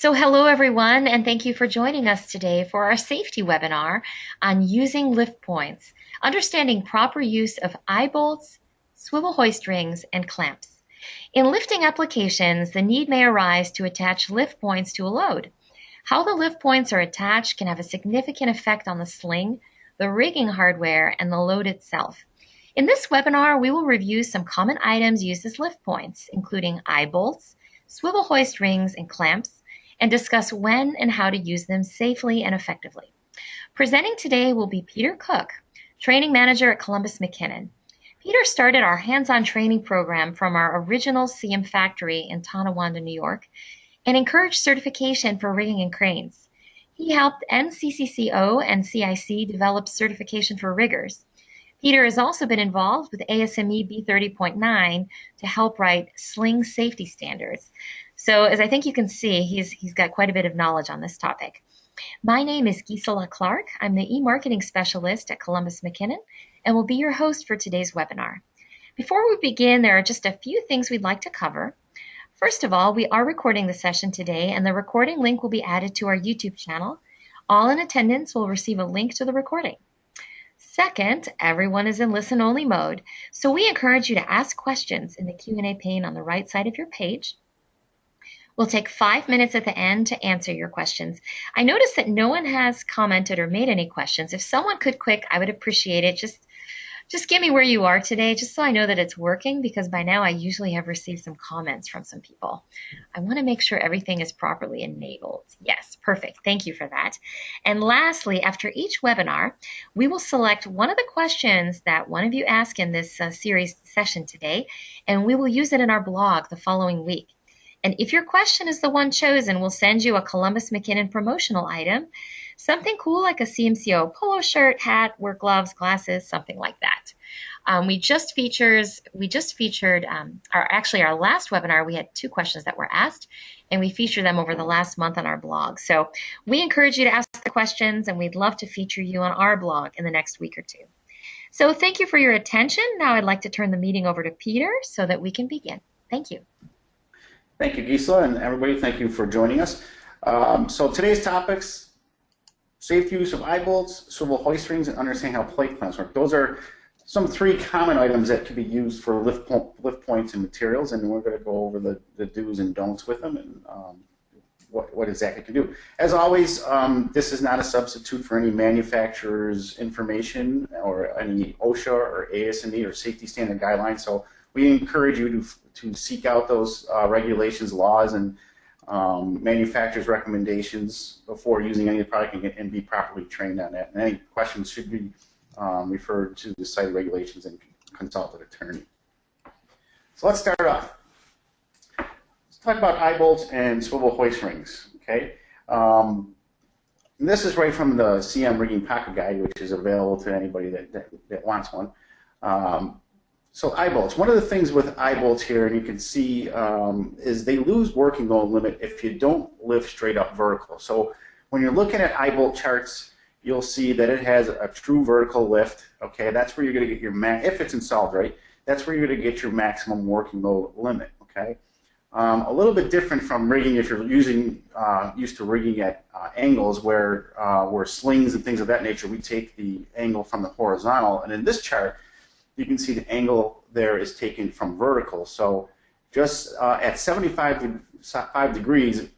So hello everyone, and thank you for joining us today for our safety webinar on using lift points, understanding proper use of eye bolts, swivel hoist rings, and clamps. In lifting applications, the need may arise to attach lift points to a load. How the lift points are attached can have a significant effect on the sling, the rigging hardware, and the load itself. In this webinar, we will review some common items used as lift points, including eye bolts, swivel hoist rings, and clamps, and discuss when and how to use them safely and effectively. Presenting today will be Peter Cook, Training Manager at Columbus McKinnon. Peter started our hands-on training program from our original CM factory in Tonawanda, New York, and encouraged certification for rigging and cranes. He helped NCCCO and CIC develop certification for riggers. Peter has also been involved with ASME B30.9 to help write sling safety standards. So as I think you can see, he's got quite a bit of knowledge on this topic. My name is Gisela Clark. I'm the e-marketing specialist at Columbus McKinnon and will be your host for today's webinar. Before we begin, there are just a few things we'd like to cover. First of all, we are recording the session today, and the recording link will be added to our YouTube channel. All in attendance will receive a link to the recording. Second, everyone is in listen-only mode, so we encourage you to ask questions in the Q&A pane on the right side of your page. We'll take 5 minutes at the end to answer your questions. I noticed that no one has commented or made any questions. If someone could quick, I would appreciate it. Just give me where you are today, just so I know that it's working, because by now I usually have received some comments from some people. I want to make sure everything is properly enabled. Yes, perfect. Thank you for that. And lastly, after each webinar, we will select one of the questions that one of you asked in this series session today, and we will use it in our blog the following week. And if your question is the one chosen, we'll send you a Columbus McKinnon promotional item, something cool like a CMCO polo shirt, hat, work gloves, glasses, something like that. We just featured our last webinar, we had 2 questions that were asked, and we featured them over the last month on our blog. So we encourage you to ask the questions, and we'd love to feature you on our blog in the next week or 2. So thank you for your attention. Now I'd like to turn the meeting over to Peter so that we can begin. Thank you. Thank you, Gisela, and everybody, thank you for joining us. So today's topics: safe use of eye bolts, swivel hoist rings, and understanding how plate clamps work. Those are some 3 common items that can be used for lift points and materials, and we're going to go over the do's and don'ts with them and what exactly can do. As always, this is not a substitute for any manufacturer's information or any OSHA or ASME or safety standard guidelines. So we encourage you to seek out those regulations, laws, and manufacturer's recommendations before using any product and be properly trained on that. And any questions should be referred to the site regulations and consult an attorney. So let's start off. Let's talk about eye bolts and swivel hoist rings. Okay. And this is right from the CM Rigging Pocket Guide, which is available to anybody that wants one. So eye bolts. One of the things with eye bolts here, and you can see, is they lose working load limit if you don't lift straight up vertical. So when you're looking at eye bolt charts, you'll see that it has a true vertical lift. Okay, that's where you're going to get your if it's installed right, that's where you're going to get your maximum working load limit. Okay, a little bit different from rigging if you're used to rigging at angles where slings and things of that nature, we take the angle from the horizontal, and in this chart, you can see the angle there is taken from vertical. So just at 75 degrees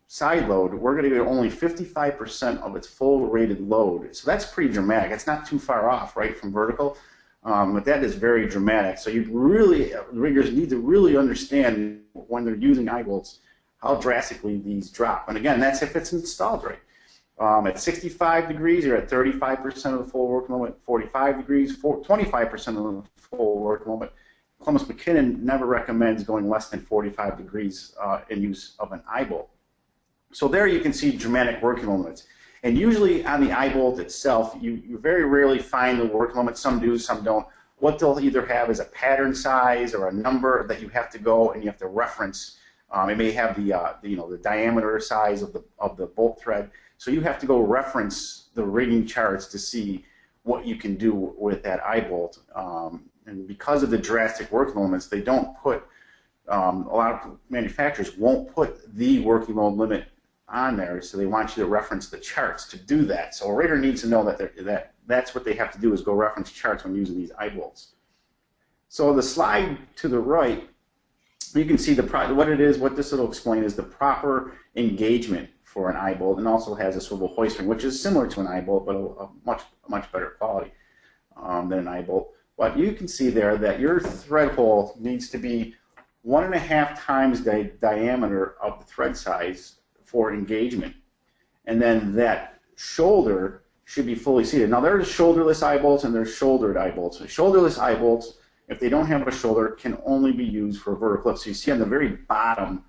side load, we're going to get only 55% of its full rated load. So that's pretty dramatic. It's not too far off, right, from vertical. But that is very dramatic. So riggers need to really understand when they're using eye bolts how drastically these drop. And again, that's if it's installed right. At 65 degrees, you're at 35% of the full work limit. 45 degrees, 25% of the full work limit. Columbus McKinnon never recommends going less than 45 degrees in use of an eye bolt. So there you can see dramatic working limits. And usually on the eye bolt itself, you very rarely find the work limit. Some do, some don't. What they'll either have is a pattern size or a number that you have to go and you have to reference. It may have the diameter size of the bolt thread. So you have to go reference the rigging charts to see what you can do with that eye bolt. And because of the drastic work limits, they don't put a lot of manufacturers won't put the working load limit on there, so they want you to reference the charts to do that. So a rigger needs to know that that's what they have to do, is go reference charts when using these eyebolts. So the slide to the right, you can see what it is. What this will explain is the proper engagement for an eyebolt, and also has a swivel hoist ring, which is similar to an eyebolt, but a much better quality than an eyebolt. But you can see there that your thread hole needs to be 1.5 times the diameter of the thread size for engagement, and then that shoulder should be fully seated. Now there's shoulderless eyebolts and there's shouldered eyebolts. Shoulderless eyebolts, if they don't have a shoulder, can only be used for vertical lift. So you see on the very bottom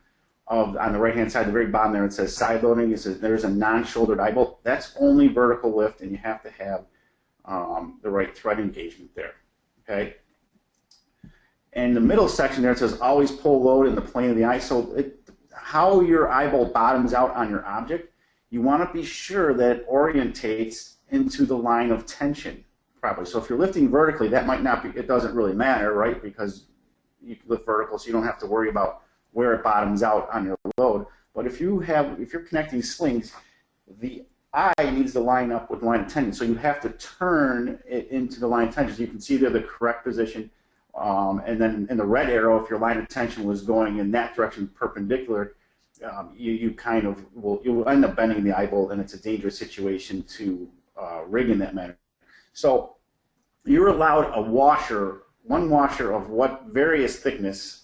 on the right-hand side, the very bottom there, it says side loading. It says there's a non-shouldered eyebolt. That's only vertical lift, and you have to have the right thread engagement there. Okay. And the middle section there, it says always pull load in the plane of the eye. So how your eyebolt bottoms out on your object, you want to be sure that it orientates into the line of tension properly. So if you're lifting vertically, that might not be, it doesn't really matter, right? Because you can lift vertical, so you don't have to worry about where it bottoms out on your load. But if you're connecting slings, the eye needs to line up with the line of tension. So you have to turn it into the line of tension. So you can see there the correct position. And then in the red arrow, if your line of tension was going in that direction perpendicular, you'll end up bending the eyebolt, and it's a dangerous situation to rig in that manner. So you're allowed one washer of what various thickness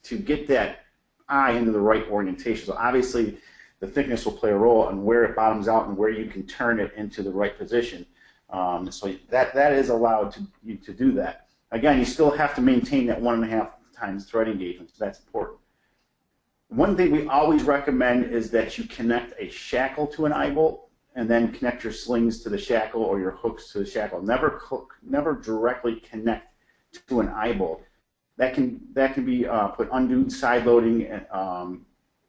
to get that eye into the right orientation. So obviously the thickness will play a role in where it bottoms out and where you can turn it into the right position. So that is allowed you to do that. Again, you still have to maintain that 1.5 times thread engagement, so that's important. One thing we always recommend is that you connect a shackle to an eyebolt, and then connect your slings to the shackle or your hooks to the shackle. Never directly connect to an eyebolt. That can be put undue side loading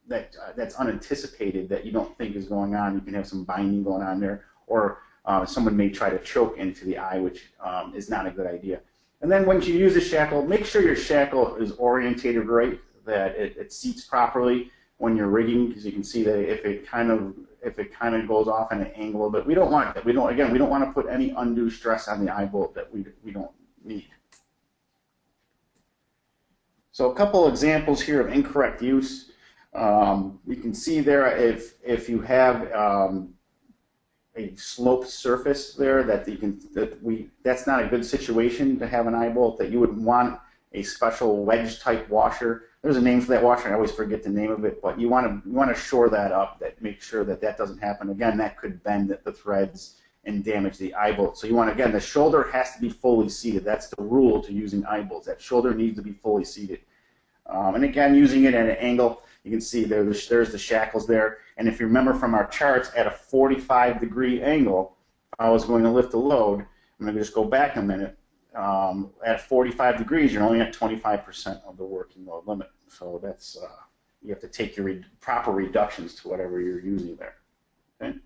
that's unanticipated, that you don't think is going on. You can have some binding going on there, or someone may try to choke into the eye, which is not a good idea. And then once you use a shackle, make sure your shackle is orientated right, that it seats properly when you're rigging, because you can see that if it kind of goes off at an angle a bit, we don't want that. We don't want to put any undue stress on the eyebolt that we don't need. So a couple examples here of incorrect use. You can see there if you have a sloped surface there, that's not a good situation to have an eyebolt. That you would want a special wedge type washer. There's a name for that washer, I always forget the name of it, but you want to shore that up, make sure that doesn't happen. Again, that could bend the threads and damage the eyebolt. So you want, again, the shoulder has to be fully seated. That's the rule to using eyebolts. That shoulder needs to be fully seated. And again, using it at an angle, you can see there's the shackles there. And if you remember from our charts, at a 45-degree angle, if I was going to lift a load, I'm going to just go back a minute. At 45 degrees, you're only at 25% of the working load limit. So that's you have to take your proper reductions to whatever you're using there. Okay?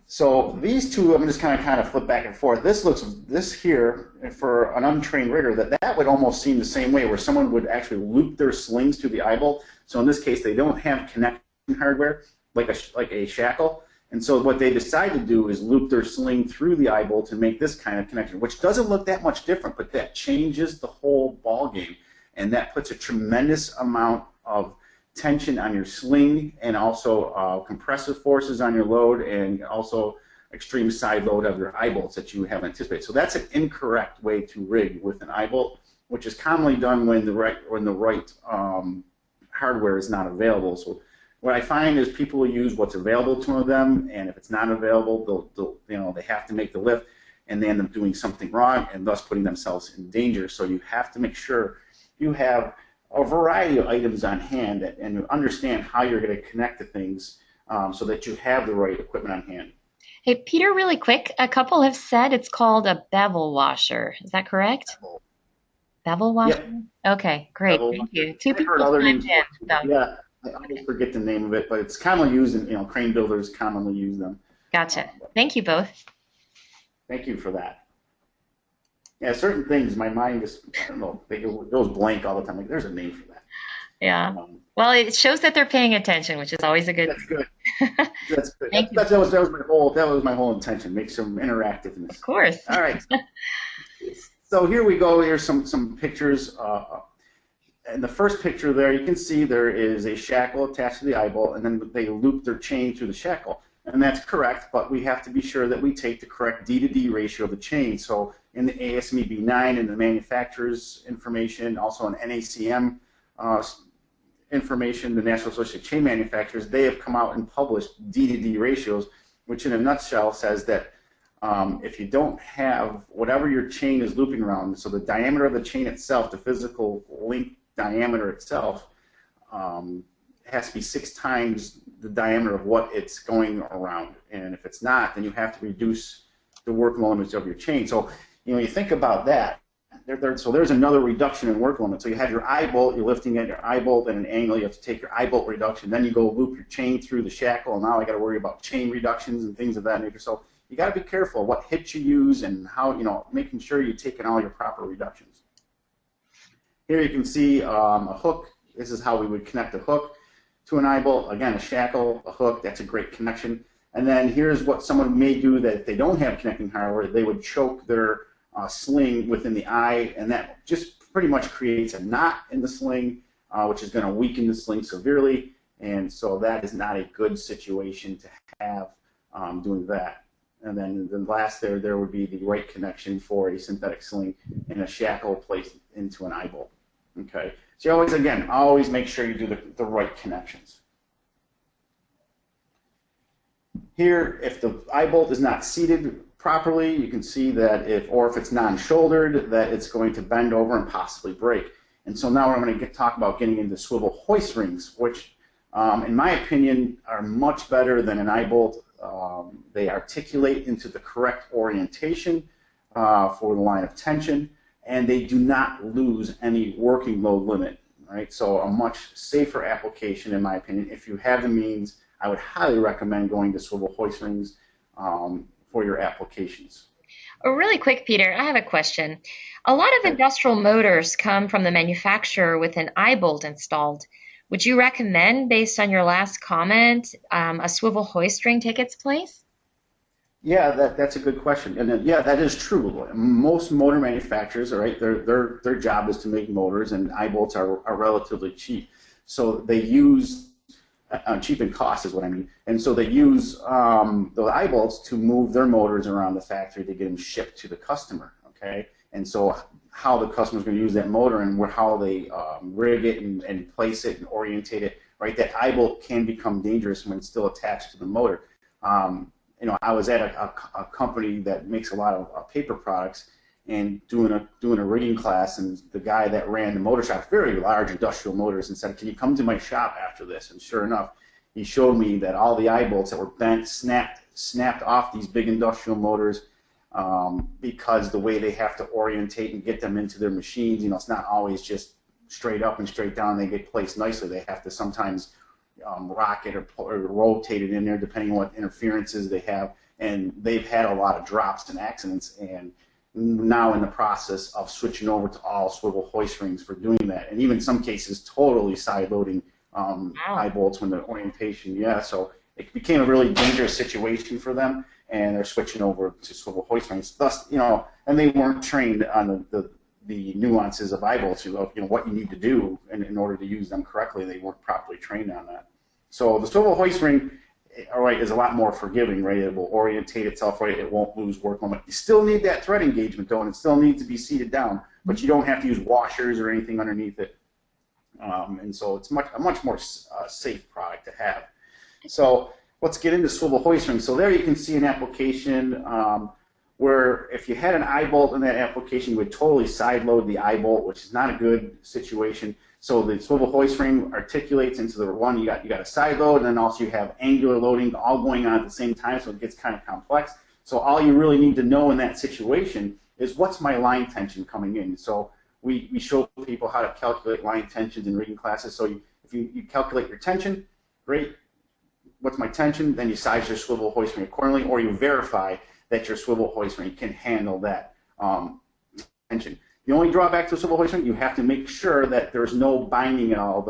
So these two, I'm just kind of flip back and forth. This here, for an untrained rigger, that would almost seem the same way, where someone would actually loop their slings to the eyebolt. So in this case, they don't have connection hardware like a shackle. And so what they decide to do is loop their sling through the eyebolt to make this kind of connection, which doesn't look that much different, but that changes the whole ball game, and that puts a tremendous amount of tension on your sling, and also compressive forces on your load, and also extreme side load of your eyebolts that you have anticipated. So that's an incorrect way to rig with an eyebolt, which is commonly done when the right hardware is not available. So what I find is people will use what's available to them, and if it's not available, they have to make the lift, and they end up doing something wrong, and thus putting themselves in danger. So you have to make sure you have a variety of items on hand, and you understand how you're going to connect to things, so that you have the right equipment on hand. Hey, Peter, really quick, a couple have said it's called a bevel washer. Is that correct? Bevel washer? Yep. Okay, great. Bevel Thank you. Two people chimed in. Yeah. I always forget the name of it, but it's commonly used in, crane builders commonly use them. Gotcha. Thank you both. Thank you for that. Yeah, certain things, my mind just, I don't know, it goes blank all the time. Like, there's a name for that. Yeah. Um, Well, it shows that they're paying attention, which is always a good that's good. thing. That's good. Thank you. That was my whole intention. Make some Of interactiveness. course. All right. So here we go. Here's some pictures. In the first picture there, you can see there is a shackle attached to the eyebolt, and then they loop their chain through the shackle. And that's correct, but we have to be sure that we take the correct D to D ratio of the chain. So in the ASME B9 and the manufacturer's information, also in NACM information, the National Association of Chain Manufacturers, they have come out and published D to D ratios, which in a nutshell says that if you don't have whatever your chain is looping around, so the diameter of the chain itself, the physical link diameter itself, has to be 6 times the diameter of what it's going around. And if it's not, then you have to reduce the work limits of your chain. So, you think about that. So there's another reduction in work limit. So you have your eye bolt, you're lifting at your eye bolt at an angle, you have to take your eye bolt reduction, then you go loop your chain through the shackle, and now I got to worry about chain reductions and things of that nature. So you got to be careful what hitch you use and how, making sure you're taking all your proper reductions. Here you can see a hook. This is how we would connect a hook to an eye bolt. Again, a shackle, a hook, that's a great connection. And then here's what someone may do that if they don't have connecting hardware, they would choke their sling within the eye, and that just pretty much creates a knot in the sling, which is going to weaken the sling severely, and so that is not a good situation to have doing that. And then the last there would be the right connection for a synthetic sling and a shackle placed into an eye bolt. Okay, so you always make sure you do the right connections. Here, if the eye bolt is not seated properly, you can see that if it's non-shouldered, that it's going to bend over and possibly break. And so now we're going to talk about getting into swivel hoist rings, which, in my opinion, are much better than an eye bolt. They articulate into the correct orientation for the line of tension, and they do not lose any working load limit. Right? So a much safer application, in my opinion. If you have the means, I would highly recommend going to swivel hoist rings for your applications. Really quick, Peter, I have a question. A lot of Okay. industrial motors come from the manufacturer with an eye bolt installed. Would you recommend, based on your last comment, a swivel hoist ring take its place? Yeah, that's a good question, and yeah, that is true. Most motor manufacturers, all right, their job is to make motors, and eye bolts are relatively cheap, so they use cheap in cost is what I mean, and so they use the eye bolts to move their motors around the factory to get them shipped to the customer. Okay, and so how the customer is going to use that motor and how they rig it and place it and orientate it, right? That eye bolt can become dangerous when it's still attached to the motor. I was at a company that makes a lot of paper products and doing a rigging class, and the guy that ran the motor shop, very large industrial motors, and said, "Can you come to my shop after this?" And sure enough, he showed me that all the eye bolts that were bent, snapped off these big industrial motors because the way they have to orientate and get them into their machines, it's not always just straight up and straight down. They get placed nicely. They have to sometimes rock it or rotate it in there depending on what interferences they have, and they've had a lot of drops and accidents, and now in the process of switching over to all swivel hoist rings for doing that, and even in some cases totally side loading eye bolts when the orientation, so it became a really dangerous situation for them, and they're switching over to swivel hoist rings. Thus, and they weren't trained on the nuances of eye bolts, what you need to do in order to use them correctly. They weren't properly trained on that. So the swivel hoist ring, all right, is a lot more forgiving, right? It will orientate itself right. It won't lose work moment. You still need that thread engagement, though, and it still needs to be seated down, but you don't have to use washers or anything underneath it. And so it's a much more safe product to have. So let's get into swivel hoist rings. So there you can see an application where if you had an eye bolt in that application, you would totally side load the eye bolt, which is not a good situation. So the swivel hoist ring articulates into the one. You got a side load, and then also you have angular loading all going on at the same time, so it gets kind of complex. So all you really need to know in that situation is what's my line tension coming in. So we show people how to calculate line tensions in rigging classes. So if you calculate your tension, great. What's my tension? Then you size your swivel hoist ring accordingly, or you verify that your swivel hoist ring can handle that tension. The only drawback to a swivel hoist ring, you have to make sure that there's no binding at all,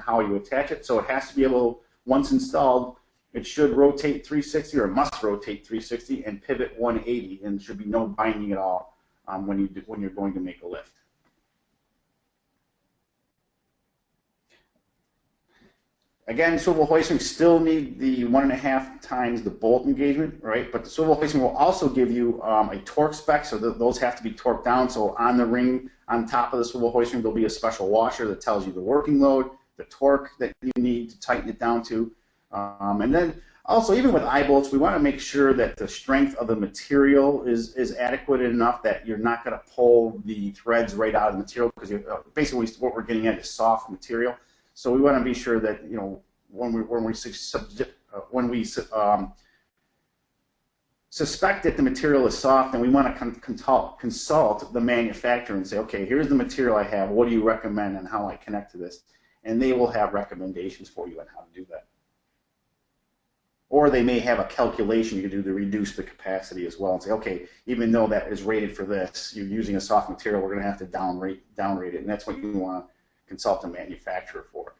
how you attach it. So it has to be able, once installed, it should rotate 360 or must rotate 360 and pivot 180, and there should be no binding at all when you're going to make a lift. Again, swivel hoist rings still need the 1.5 times the bolt engagement, right? But the swivel hoist ring will also give you a torque spec, so those have to be torqued down. So on the ring, on top of the swivel hoist ring, there'll be a special washer that tells you the working load, the torque that you need to tighten it down to. And then also, even with eye bolts, we want to make sure that the strength of the material is adequate enough that you're not going to pull the threads right out of the material, because basically what we're getting at is soft material. So we want to be sure that, you know, when we suspect that the material is soft, and we want to consult the manufacturer and say, okay, here's the material I have. What do you recommend and how I connect to this? And they will have recommendations for you on how to do that. Or they may have a calculation you can do to reduce the capacity as well and say, okay, even though that is rated for this, you're using a soft material, we're going to have to downrate it, and that's what you want to consult a manufacturer for.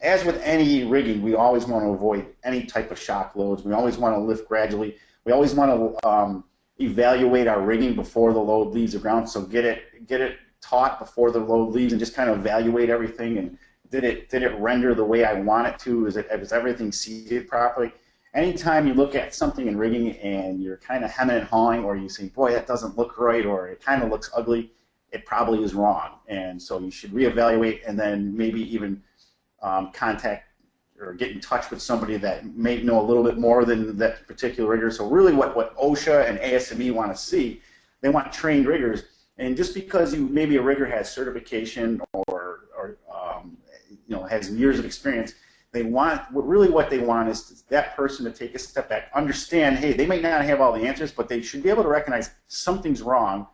As with any rigging, we always want to avoid any type of shock loads. We always want to lift gradually. We always want to evaluate our rigging before the load leaves the ground. So get it taut before the load leaves, and just kind of evaluate everything. And did it render the way I want it to? Is everything seated properly? Anytime you look at something in rigging and you're kind of hemming and hawing, or you say, boy, that doesn't look right, or it kind of looks ugly, it probably is wrong. And so you should reevaluate, and then maybe even contact or get in touch with somebody that may know a little bit more than that particular rigger. So really what OSHA and ASME want to see, they want trained riggers. And just because maybe a rigger has certification or you know, has years of experience, what they want is that person to take a step back, understand, hey, they may not have all the answers, but they should be able to recognize something's wrong,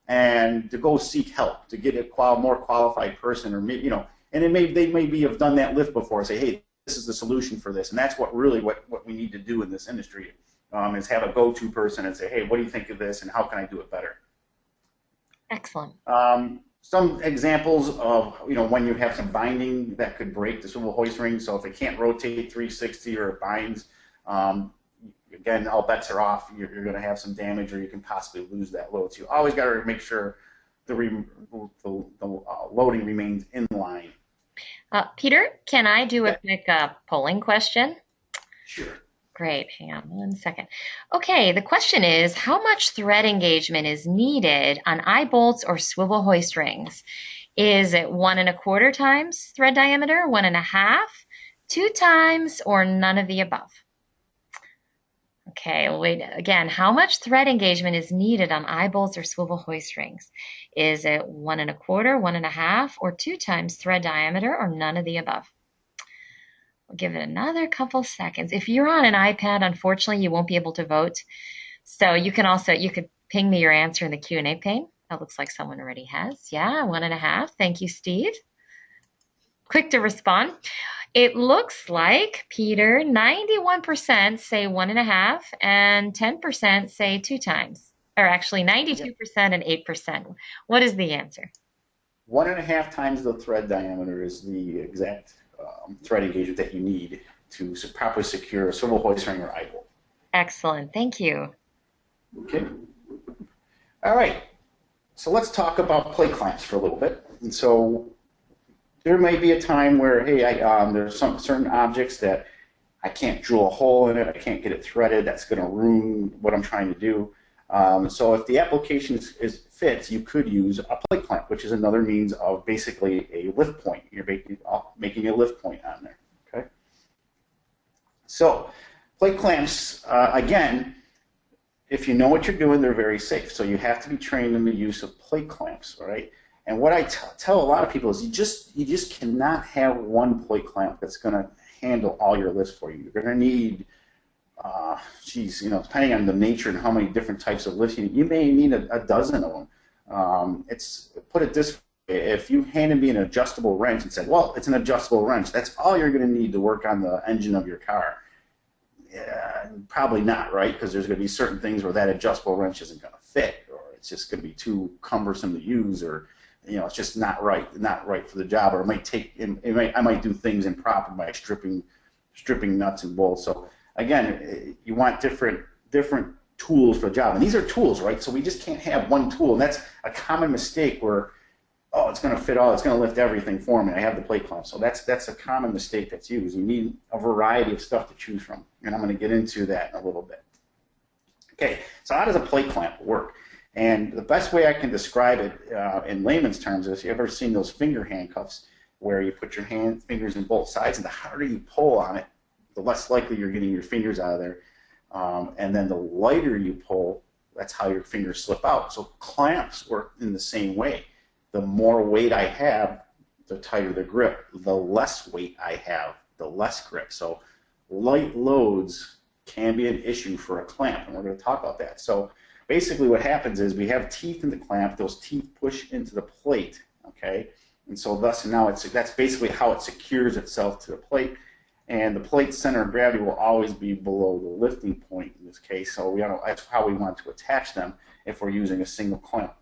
and to go seek help, to get a more qualified person, or maybe, you know, and they may have done that lift before, and say, hey, this is the solution for this. And that's what we need to do in this industry, is have a go-to person and say, hey, what do you think of this, and how can I do it better? Excellent. Some examples of, you know, when you have some binding that could break the swivel hoist ring. So if it can't rotate 360 or it binds, again, all bets are off. You're going to have some damage, or you can possibly lose that load. So you always got to make sure the loading remains in line. Peter, can I do a quick polling question? Sure. Great. Hang on one second. Okay, the question is, how much thread engagement is needed on eye bolts or swivel hoist rings? Is it 1.25 times thread diameter, 1.5, 2 times, or none of the above? Okay, wait, again, how much thread engagement is needed on eye bolts or swivel hoist rings? Is it 1.25, 1.5, or 2 times thread diameter, or none of the above? We'll give it another couple seconds. If you're on an iPad, unfortunately, you won't be able to vote. So you could ping me your answer in the Q&A pane. That looks like someone already has. Yeah, 1.5. Thank you, Steve. Quick to respond. It looks like, Peter, 91% say 1.5 and 10% say 2 times. Or actually 92% and 8%. What is the answer? 1.5 times the thread diameter is the exact thread engagement that you need to properly secure a swivel hoist ring or eye bolt. Excellent. Thank you. Okay. All right. So let's talk about plate clamps for a little bit. And so there may be a time where, hey, there's some certain objects that I can't drill a hole in it, I can't get it threaded, that's going to ruin what I'm trying to do. So if the application fits, you could use a plate clamp, which is another means of basically a lift point. You're making a lift point on there. Okay. So plate clamps, again, if you know what you're doing, they're very safe. So you have to be trained in the use of plate clamps, all right? And what I tell a lot of people is you just cannot have one plate clamp that's going to handle all your lifts for you. You're going to need, depending on the nature and how many different types of lifts you may need a dozen of them. Put it this way, if you handed me an adjustable wrench and said, well, it's an adjustable wrench, that's all you're going to need to work on the engine of your car. Yeah, probably not, right? Because there's going to be certain things where that adjustable wrench isn't going to fit, or it's just going to be too cumbersome to use, or it's just not right for the job, or I might do things improper by stripping nuts and bolts. So again, you want different tools for the job, and these are tools, right? So we just can't have one tool, and that's a common mistake where, oh, it's going to fit all, it's going to lift everything for me. I have the plate clamp. So that's a common mistake that's used. You need a variety of stuff to choose from, and I'm going to get into that in a little bit. Okay, so how does a plate clamp work? And the best way I can describe it in layman's terms is, you ever seen those finger handcuffs where you put your fingers in both sides, and the harder you pull on it, the less likely you're getting your fingers out of there. And then the lighter you pull, that's how your fingers slip out. So clamps work in the same way. The more weight I have, the tighter the grip. The less weight I have, the less grip. So light loads can be an issue for a clamp, and we're going to talk about that. So basically what happens is we have teeth in the clamp. Those teeth push into the plate, okay? And so thus now that's basically how it secures itself to the plate. And the plate's center of gravity will always be below the lifting point in this case. So that's how we want to attach them if we're using a single clamp.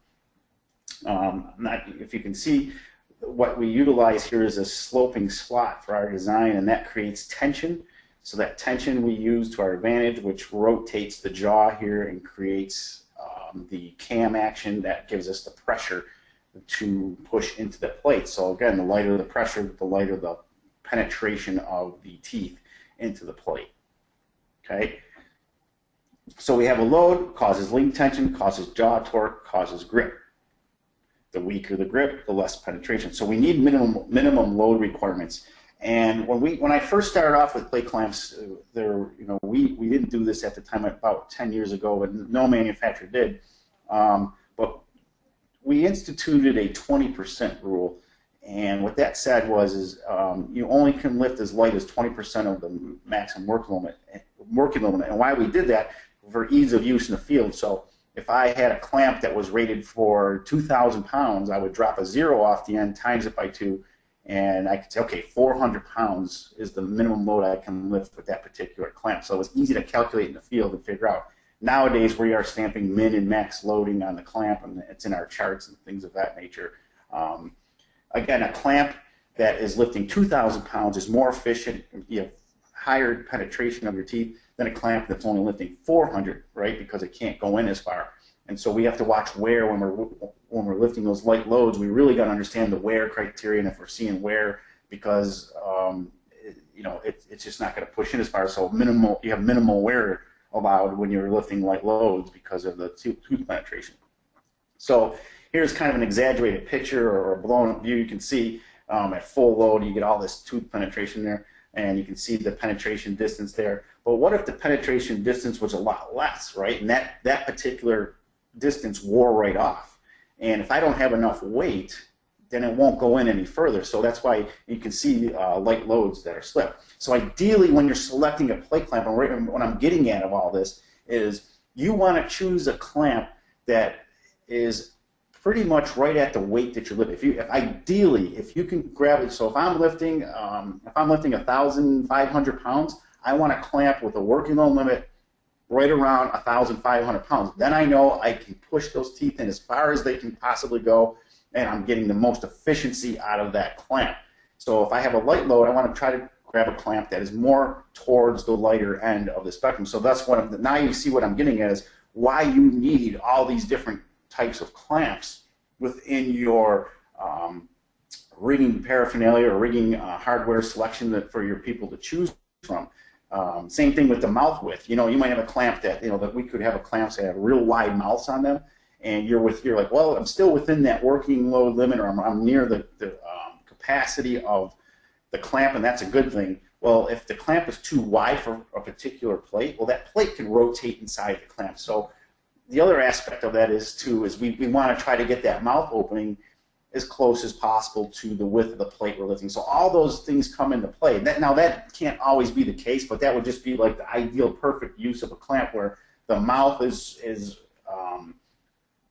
If you can see, what we utilize here is a sloping slot for our design, and that creates tension. So that tension we use to our advantage, which rotates the jaw here and creates the cam action that gives us the pressure to push into the plate. So again, the lighter the pressure, the lighter the penetration of the teeth into the plate. Okay? So we have a load, causes link tension, causes jaw torque, causes grip. The weaker the grip, the less penetration. So we need minimum load requirements. And when I first started off with plate clamps, we didn't do this at the time, about 10 years ago, but no manufacturer did. But we instituted a 20% rule. And what that said was you only can lift as light as 20% of the maximum working limit. And why we did that, for ease of use in the field. So if I had a clamp that was rated for 2,000 pounds, I would drop a 0 off the end, times it by 2, and I could say, okay, 400 pounds is the minimum load I can lift with that particular clamp. So it was easy to calculate in the field and figure out. Nowadays, we are stamping min and max loading on the clamp, and it's in our charts and things of that nature. Again, a clamp that is lifting 2,000 pounds is more efficient. You have higher penetration of your teeth than a clamp that's only lifting 400, right? Because it can't go in as far. And so we have to watch wear when we're lifting those light loads. We really got to understand the wear criteria, and if we're seeing wear, because it's just not going to push in as far. So you have minimal wear allowed when you're lifting light loads because of the tooth penetration. So here's kind of an exaggerated picture or a blown up view. You can see at full load you get all this tooth penetration there, and you can see the penetration distance there. But what if the penetration distance was a lot less, right? And that particular distance wore right off. And if I don't have enough weight, then it won't go in any further. So that's why you can see light loads that are slipped. So ideally, when you're selecting a plate clamp, and what I'm getting at of all this is you want to choose a clamp that is pretty much right at the weight that you're lifting. Ideally, if you can grab it, so if I'm lifting 1,500 pounds, I want a clamp with a working load limit right around 1,500 pounds. Then I know I can push those teeth in as far as they can possibly go, and I'm getting the most efficiency out of that clamp. So if I have a light load, I want to try to grab a clamp that is more towards the lighter end of the spectrum. So that's now you see what I'm getting at is why you need all these different types of clamps within your rigging paraphernalia or rigging hardware selection for your people to choose from. Same thing with the mouth width. You might have a clamp that we could have a clamps that have real wide mouths on them, and you're like, well, I'm still within that working load limit, or I'm near the capacity of the clamp, and that's a good thing. Well, if the clamp is too wide for a particular plate, well, that plate can rotate inside the clamp. So the other aspect of that is we want to try to get that mouth opening as close as possible to the width of the plate we're lifting. So all those things come into play. Now that can't always be the case, but that would just be like the ideal perfect use of a clamp where the mouth is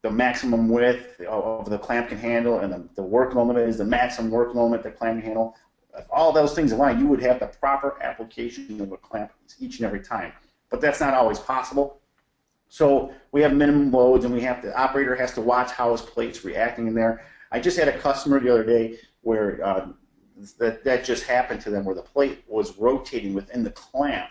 the maximum width of the clamp can handle, and the working limit is the maximum working limit the clamp can handle. If all those things align, you would have the proper application of a clamp each and every time. But that's not always possible. So we have minimum loads, and the operator has to watch how his plate's reacting in there. I just had a customer the other day where that just happened to them, where the plate was rotating within the clamp,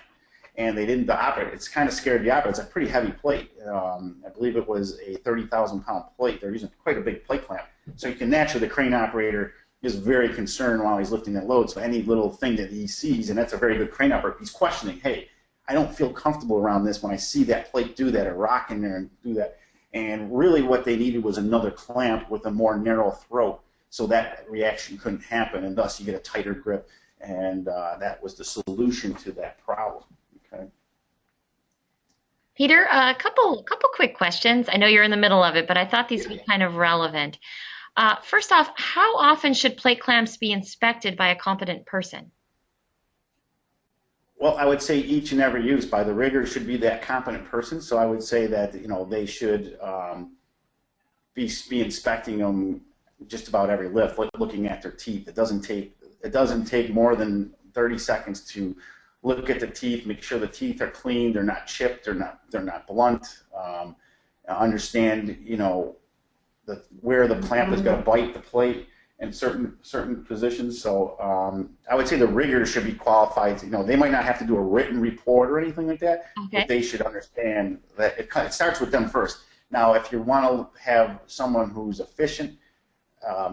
and they didn't. The operator, it's kind of scared the operator. It's a pretty heavy plate. I believe it was a 30,000-pound plate. They're using quite a big plate clamp, so you can naturally, the crane operator is very concerned while he's lifting that load. So any little thing that he sees, and that's a very good crane operator, he's questioning, hey, I don't feel comfortable around this when I see that plate do that or rock in there and do that. And really what they needed was another clamp with a more narrow throat, so that reaction couldn't happen, and thus you get a tighter grip. And that was the solution to that problem. Okay. Peter, a couple quick questions. I know you're in the middle of it, but I thought these would be kind of relevant. First off, how often should plate clamps be inspected by a competent person? Well, I would say each and every use by the rigger should be that competent person. So I would say that they should be inspecting them just about every lift, looking at their teeth. It doesn't take more than 30 seconds to look at the teeth, make sure the teeth are clean, they're not chipped, they're not blunt. Understand where the clamp is going to bite the plate in certain positions. So I would say the rigger should be qualified. They might not have to do a written report or anything like that, Okay. but they should understand that it starts with them first. Now, if you want to have someone who's efficient,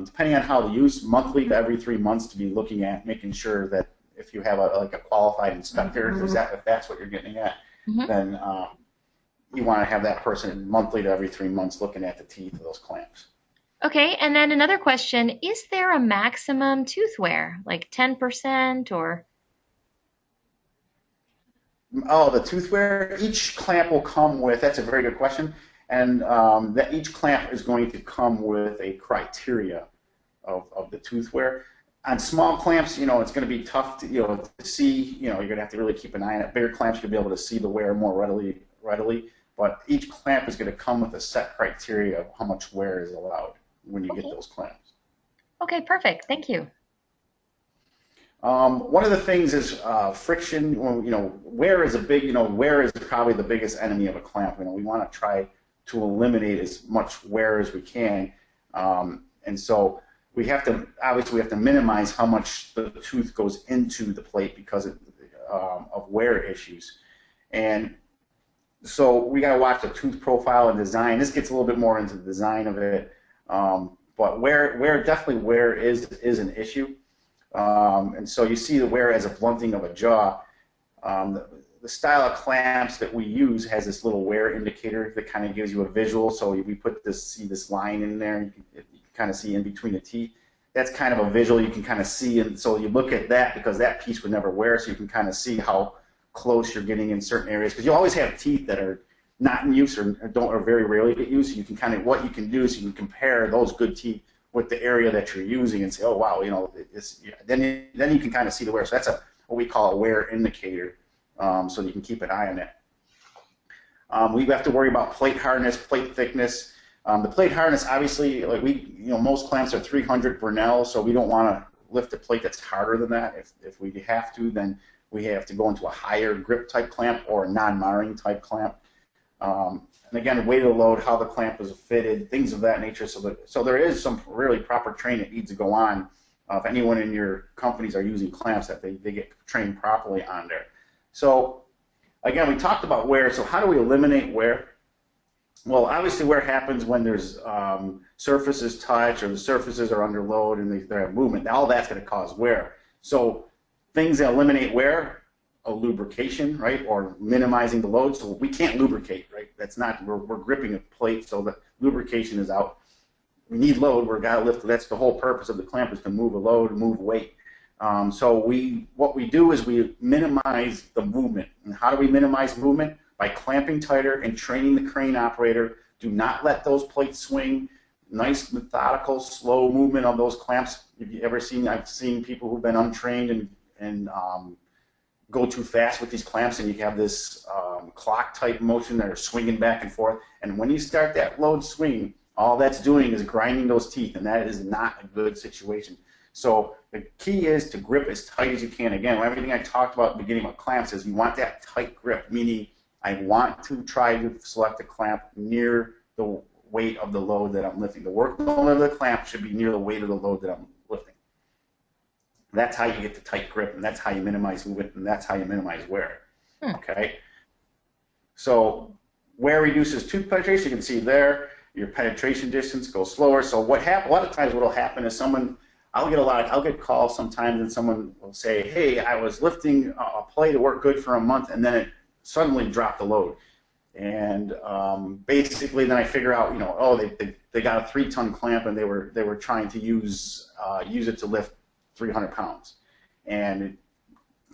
depending on how they use, monthly to every 3 months, to be looking at making sure that if you have a qualified inspector, if that's what you're getting at, then you want to have that person monthly to every 3 months looking at the teeth of those clamps. Okay, and then another question, is there a maximum tooth wear, like 10% or? Oh, the tooth wear, each clamp will come with, that's a very good question, and that each clamp is going to come with a criteria of the tooth wear. On small clamps, it's going to be tough to see. You're going to have to really keep an eye on it. Bigger clamps, you'll be able to see the wear more readily. But each clamp is going to come with a set criteria of how much wear is allowed when you get those clamps. Okay, perfect. Thank you. One of the things is friction. Wear is wear is probably the biggest enemy of a clamp. We want to try to eliminate as much wear as we can, and so we have to minimize how much the tooth goes into the plate because of wear issues. And so we got to watch the tooth profile and design. This gets a little bit more into the design of it, but definitely wear is an issue. And so you see the wear as a blunting of a jaw. The style of clamps that we use has this little wear indicator that kind of gives you a visual. So we see this line in there, and you can kind of see in between the teeth. That's kind of a visual you can kind of see, and so you look at that because that piece would never wear, so you can kind of see how close you're getting in certain areas, because you always have teeth that are not in use or very rarely get used. So you can what you can do is you can compare those good teeth with the area that you're using and say, oh wow, then you can kind of see the wear. So that's what we call a wear indicator, so you can keep an eye on it. We have to worry about plate hardness, plate thickness. The plate hardness, obviously, most clamps are 300 Bernal, so we don't want to lift a plate that's harder than that. If we have to, then we have to go into a higher grip type clamp or a non-marring type clamp. And again, weight of the load, how the clamp is fitted, things of that nature. So there is some really proper training that needs to go on. If anyone in your companies are using clamps, that they get trained properly on there. So again, we talked about wear. So how do we eliminate wear? Well, obviously wear happens when there's surfaces touch or the surfaces are under load and they have movement. All that's going to cause wear. So things that eliminate wear, a lubrication, right, or minimizing the load. So we can't lubricate, right? That's not, we're gripping a plate, so the lubrication is out. We need load, we're got to lift. That's the whole purpose of the clamp, is to move a load, move weight. So what we do is we minimize the movement. And how do we minimize movement? By clamping tighter and training the crane operator. Do not let those plates swing. Nice, methodical, slow movement of those clamps. Have you ever seen? I've seen people who've been untrained and go too fast with these clamps, and you have this clock type motion that are swinging back and forth. And when you start that load swing, all that's doing is grinding those teeth, and that is not a good situation. So the key is to grip as tight as you can. Again, everything I talked about at the beginning about clamps is you want that tight grip, meaning I want to try to select a clamp near the weight of the load that I'm lifting. The work load of the clamp should be near the weight of the load that I'm lifting. That's how you get the tight grip, and that's how you minimize movement, and that's how you minimize wear. Okay? So wear reduces tooth penetration. You can see there, your penetration distance goes slower. So what happens? A lot of times what will happen is I'll get calls sometimes, and someone will say, hey, I was lifting a plate to work good for a month, and then it suddenly dropped the load. And basically, then I figure out, oh, they got a 3-ton clamp, and they were trying to use it to lift 300 pounds, and it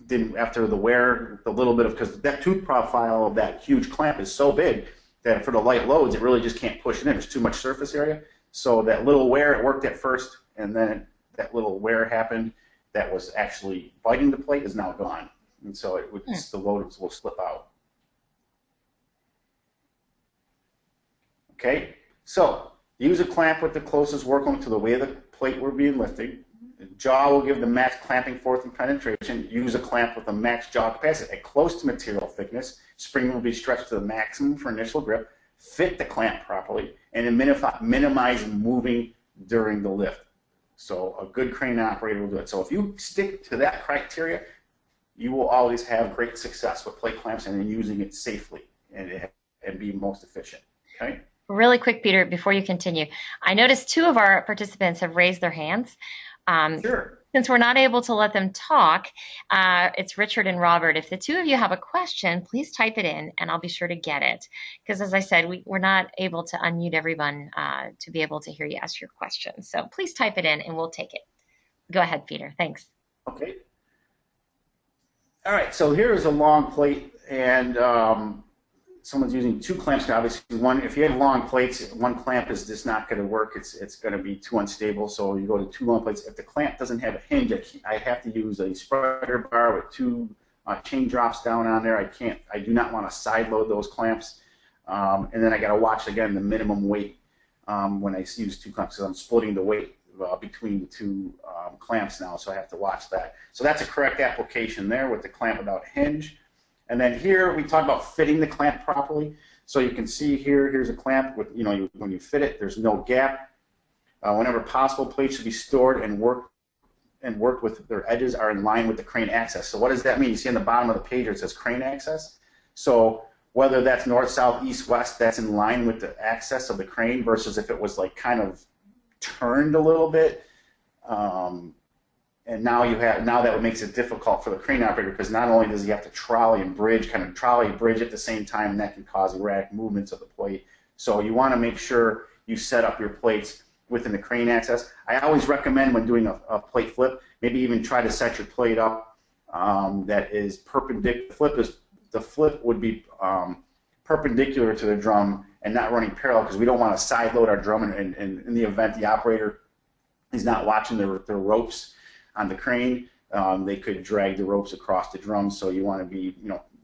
didn't. After the wear, the little bit of, because that tooth profile of that huge clamp is so big that for the light loads, it really just can't push it in. There's too much surface area. So that little wear, it worked at first, and then that little wear happened that was actually biting the plate is now gone, and so the load will slip out. Okay, so use a clamp with the closest work length to the weight of the plate we're being lifted. The jaw will give the max clamping force and penetration. Use a clamp with a max jaw capacity at close to material thickness. Spring will be stretched to the maximum for initial grip. Fit the clamp properly, and minimize moving during the lift. So a good crane operator will do it. So if you stick to that criteria, you will always have great success with plate clamps and in using it safely and be most efficient. Okay. Really quick, Peter, before you continue, I noticed 2 of our participants have raised their hands. Sure. Since we're not able to let them talk, it's Richard and Robert. If the 2 of you have a question, please type it in, and I'll be sure to get it. Because as I said, we're not able to unmute everyone to be able to hear you ask your question. So please type it in, and we'll take it. Go ahead, Peter. Thanks. Okay. All right. So here is a long plate, and someone's using 2 clamps. Obviously, if you have long plates, 1 clamp is just not going to work. It's going to be too unstable. So you go to 2 long plates. If the clamp doesn't have a hinge, I have to use a spreader bar with 2 chain drops down on there. I do not want to side load those clamps. And then I got to watch again the minimum weight when I use 2 clamps, because I'm splitting the weight between the 2 clamps now. So I have to watch that. So that's a correct application there with the clamp without hinge. And then here we talk about fitting the clamp properly. So you can see here's a clamp with, when you fit it, there's no gap. Whenever possible, plates should be stored and worked with their edges are in line with the crane axis. So what does that mean? You see on the bottom of the page where it says crane axis. So whether that's north, south, east, west, that's in line with the axis of the crane versus if it was like kind of turned a little bit. And now that makes it difficult for the crane operator, because not only does he have to trolley and bridge at the same time, and that can cause erratic movements of the plate. So you want to make sure you set up your plates within the crane axis. I always recommend when doing a plate flip, maybe even try to set your plate up that is perpendicular. The flip would be perpendicular to the drum and not running parallel, because we don't want to side load our drum, and in the event the operator is not watching the ropes on the crane, they could drag the ropes across the drum. So you want to be,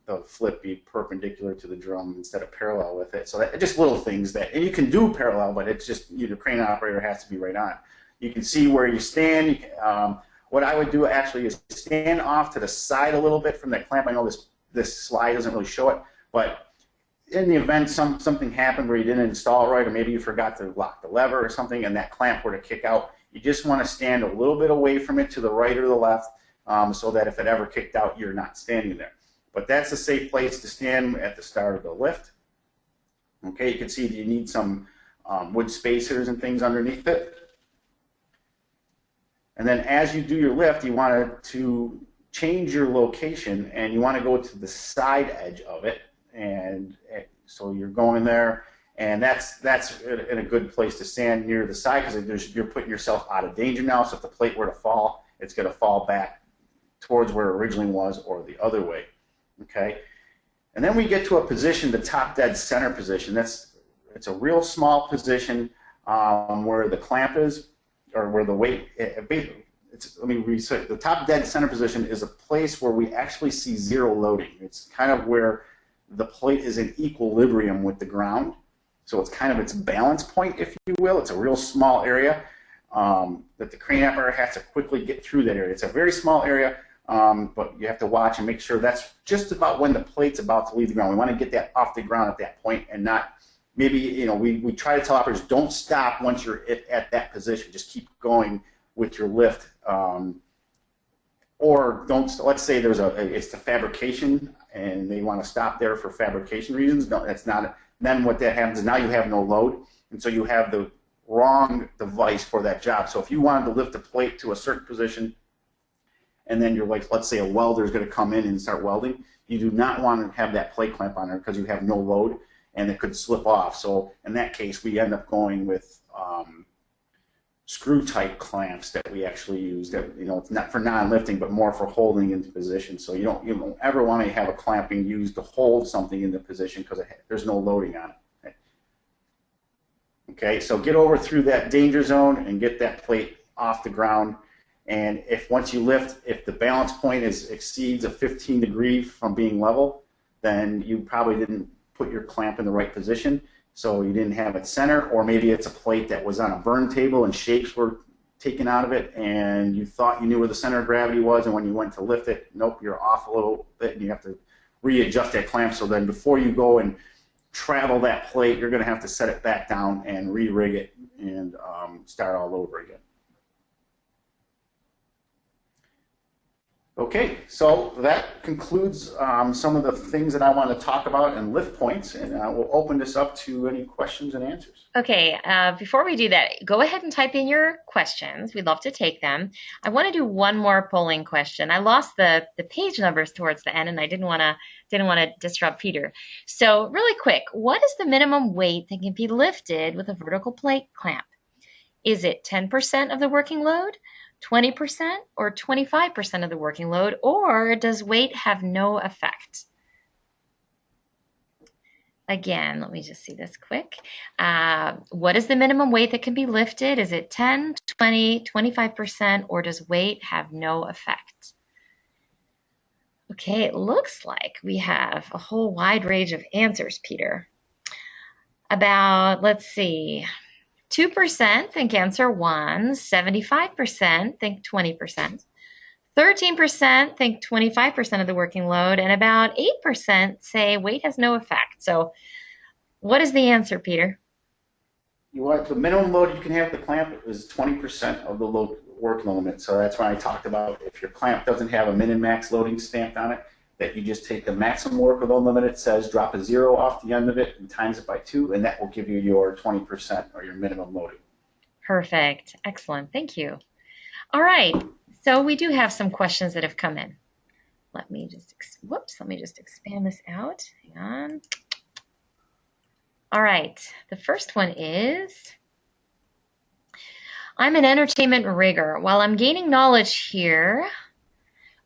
the flip be perpendicular to the drum instead of parallel with it. So that just little things and you can do parallel, but it's just the crane operator has to be right on. You can see where you stand. What I would do actually is stand off to the side a little bit from that clamp. I know this slide doesn't really show it, but in the event something happened where you didn't install it right, or maybe you forgot to lock the lever or something, and that clamp were to kick out, you just want to stand a little bit away from it to the right or the left, so that if it ever kicked out, you're not standing there. But that's a safe place to stand at the start of the lift. Okay, you can see you need some wood spacers and things underneath it. And then as you do your lift, you want to change your location, and you want to go to the side edge of it. And so you're going there. And that's in a good place to stand near the side, because you're putting yourself out of danger now. So if the plate were to fall, it's going to fall back towards where it originally was or the other way. Okay? And then we get to a position, the top dead center position. It's a real small position where the clamp is, or where the weight. Let me reset. The top dead center position is a place where we actually see zero loading. It's kind of where the plate is in equilibrium with the ground. So it's kind of its balance point, if you will. It's a real small area that the crane operator has to quickly get through that area. It's a very small area, but you have to watch and make sure that's just about when the plate's about to leave the ground. We want to get that off the ground at that point, and not maybe, you know, we try to tell operators, don't stop once you're at that position. Just keep going with your lift. Or don't, let's say it's a fabrication and they want to stop there for fabrication reasons. No, that's not, then what that happens is now you have no load, and so you have the wrong device for that job. So if you wanted to lift a plate to a certain position, and then you're like, let's say a welder is going to come in and start welding, you do not want to have that plate clamp on there because you have no load and it could slip off. So in that case, we end up going with screw type clamps that we actually use, that, you know, it's not for non-lifting but more for holding into position. So you don't ever want to have a clamp being used to hold something into position because there's no loading on it. Okay, so get over through that danger zone and get that plate off the ground. And if once you lift, if the balance point exceeds a 15 degree from being level, then you probably didn't put your clamp in the right position. So you didn't have it center, or maybe it's a plate that was on a burn table and shapes were taken out of it, and you thought you knew where the center of gravity was, and when you went to lift it, nope, you're off a little bit, and you have to readjust that clamp. So then before you go and travel that plate, you're going to have to set it back down and re-rig it and start all over again. Okay, so that concludes some of the things that I want to talk about in lift points, and we'll open this up to any questions and answers. Okay, before we do that, go ahead and type in your questions. We'd love to take them. I want to do one more polling question. I lost the page numbers towards the end, and I didn't want to disrupt Peter. So really quick, what is the minimum weight that can be lifted with a vertical plate clamp? Is it 10% of the working load, 20%, or 25% of the working load, or does weight have no effect? Again, let me just see this quick. What is the minimum weight that can be lifted? Is it 10, 20, 25%, or does weight have no effect? Okay, it looks like we have a whole wide range of answers, Peter. About, let's see, 2% think answer 1, 75% think 20%, 13% think 25% of the working load, and about 8% say weight has no effect. So what is the answer, Peter? You want the minimum load you can have the clamp is 20% of the load working limit. So that's why I talked about if your clamp doesn't have a min and max loading stamped on it, that you just take the maximum working load limit it says, drop a 0 off the end of it and times it by 2, and that will give you your 20% or your minimum loading. Perfect. Excellent. Thank you. All right. So we do have some questions that have come in. Let me just expand this out. Hang on. All right. The first one is, I'm an entertainment rigger. While I'm gaining knowledge here,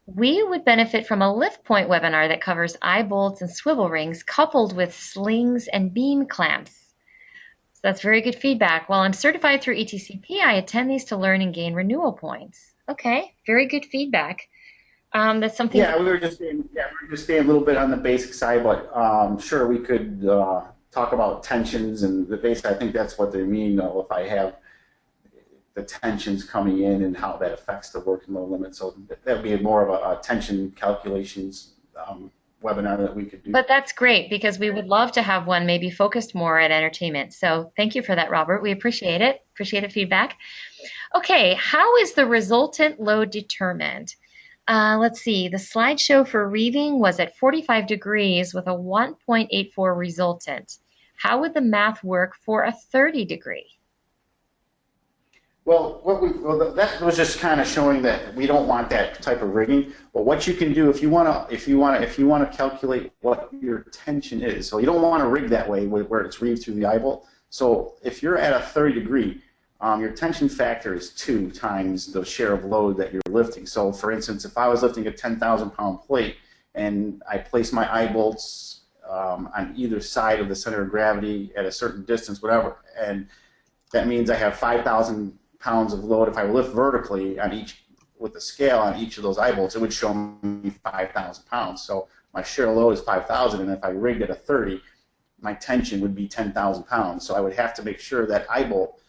we would benefit from a lift point webinar that covers eye bolts and swivel rings coupled with slings and beam clamps. So that's very good feedback. While I'm certified through ETCP, I attend these to learn and gain renewal points. Okay, very good feedback. That's something. Yeah, we were just staying a little bit on the basic side, but sure, we could talk about tensions and the base. I think that's what they mean. If I have the tensions coming in and how that affects the working load limit. So that would be more of a tension calculations webinar that we could do. But that's great, because we would love to have one maybe focused more at entertainment. So thank you for that, Robert. We appreciate it. Appreciate the feedback. Okay, how is the resultant load determined? Let's see. The slideshow for reeving was at 45 degrees with a 1.84 resultant. How would the math work for a 30 degree? Well, that was just kind of showing that we don't want that type of rigging. But what you can do if you want to calculate what your tension is, so you don't want to rig that way where it's reeved through the eyebolt. So if you're at a 30 degree, your tension factor is 2 times the share of load that you're lifting. So for instance, if I was lifting a 10,000 pound plate and I place my eye bolts on either side of the center of gravity at a certain distance, whatever, and that means I have 5,000 pounds of load. If I lift vertically on each with the scale on each of those eye bolts, it would show me 5,000 pounds. So my share load is 5,000, and if I rigged at a 30, my tension would be 10,000 pounds. So I would have to make sure that eye bolt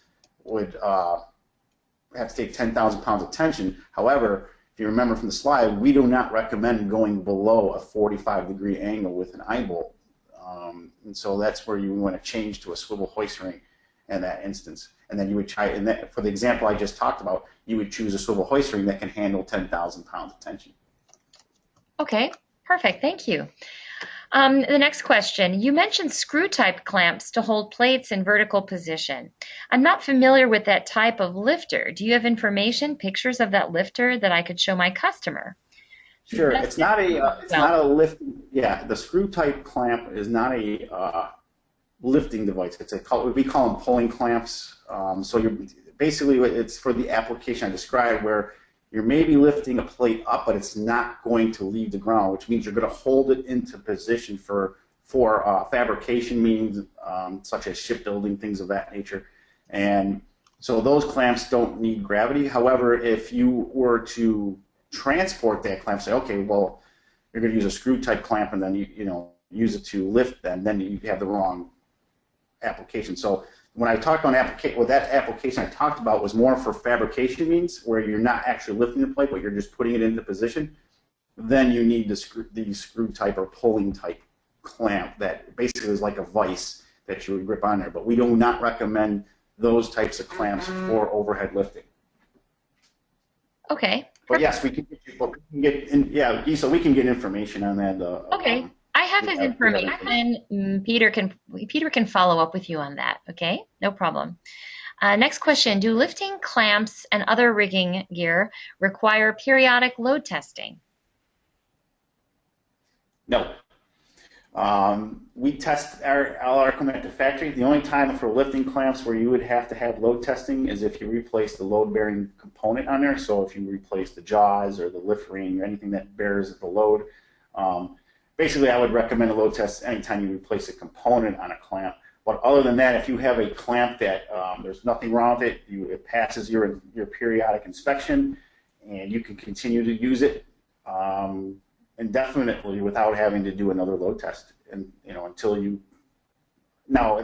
would have to take 10,000 pounds of tension. However, if you remember from the slide, we do not recommend going below a 45-degree angle with an eye bolt. And so that's where you want to change to a swivel hoist ring in that instance. And then you would try, and that, for the example I just talked about, you would choose a swivel hoist ring that can handle 10,000 pounds of tension. Okay, perfect. Thank you. The next question, you mentioned screw-type clamps to hold plates in vertical position. I'm not familiar with that type of lifter. Do you have information, pictures of that lifter that I could show my customer? Sure, it's not a lift. Yeah, the screw-type clamp is not a lifting device. We call them pulling clamps. So basically it's for the application I described, where you're maybe lifting a plate up, but it's not going to leave the ground, which means you're going to hold it into position for fabrication means, such as shipbuilding, things of that nature. And so those clamps don't need gravity. However, if you were to transport that clamp, say, okay, well, you're going to use a screw-type clamp and then you use it to lift them, then you have the wrong application. So when I talked on application, that application I talked about was more for fabrication means, where you're not actually lifting the plate, but you're just putting it into position. Then you need the screw type or pulling type clamp that basically is like a vise that you would grip on there. But we do not recommend those types of clamps for overhead lifting. Okay. But yes, we can get information on that. Okay. I have his information. Peter can follow up with you on that. Okay, no problem. Next question: do lifting clamps and other rigging gear require periodic load testing? No. We test all our equipment at the factory. The only time for lifting clamps where you would have to have load testing is if you replace the load-bearing component on there. So if you replace the jaws or the lift ring or anything that bears the load. Basically, I would recommend a load test anytime you replace a component on a clamp. But other than that, if you have a clamp that there's nothing wrong with it, it passes your periodic inspection, and you can continue to use it indefinitely without having to do another load test. And until you now, I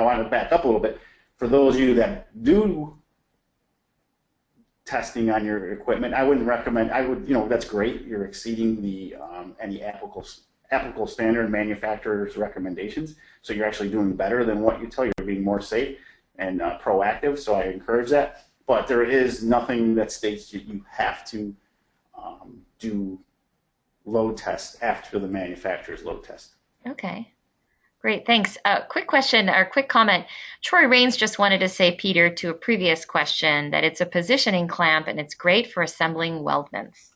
want to back up a little bit. For those of you that do testing on your equipment, I wouldn't recommend. That's great. You're exceeding the any applicable standard manufacturer's recommendations. So you're actually doing better than what you tell. You're being more safe and proactive. So I encourage that. But there is nothing that states you have to do load tests after the manufacturer's load test. Okay. Great, thanks. Quick question or quick comment. Troy Rains just wanted to say, Peter, to a previous question, that it's a positioning clamp and it's great for assembling weldments.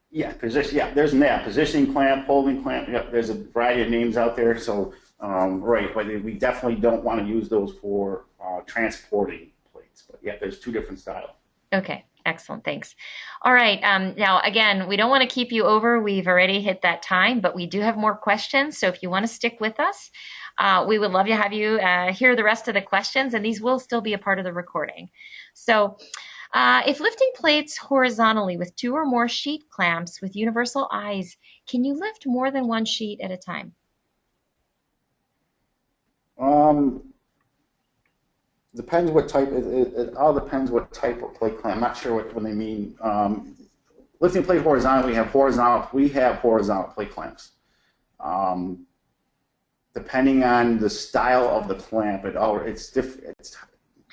Yeah, there's positioning clamp, holding clamp. Yeah, there's a variety of names out there. So right, but we definitely don't want to use those for transporting plates. But yeah, there's two different styles. Okay. Excellent, thanks. All right, now again, we don't want to keep you over. We've already hit that time, but we do have more questions. So if you want to stick with us, we would love to have you hear the rest of the questions, and these will still be a part of the recording. So if lifting plates horizontally with 2 or more sheet clamps with universal eyes, can you lift more than 1 sheet at a time? Depends what type. It all depends what type of plate clamp. I'm not sure what they mean. Lifting plate horizontal, we have horizontal plate clamps. Depending on the style of the clamp, it's different.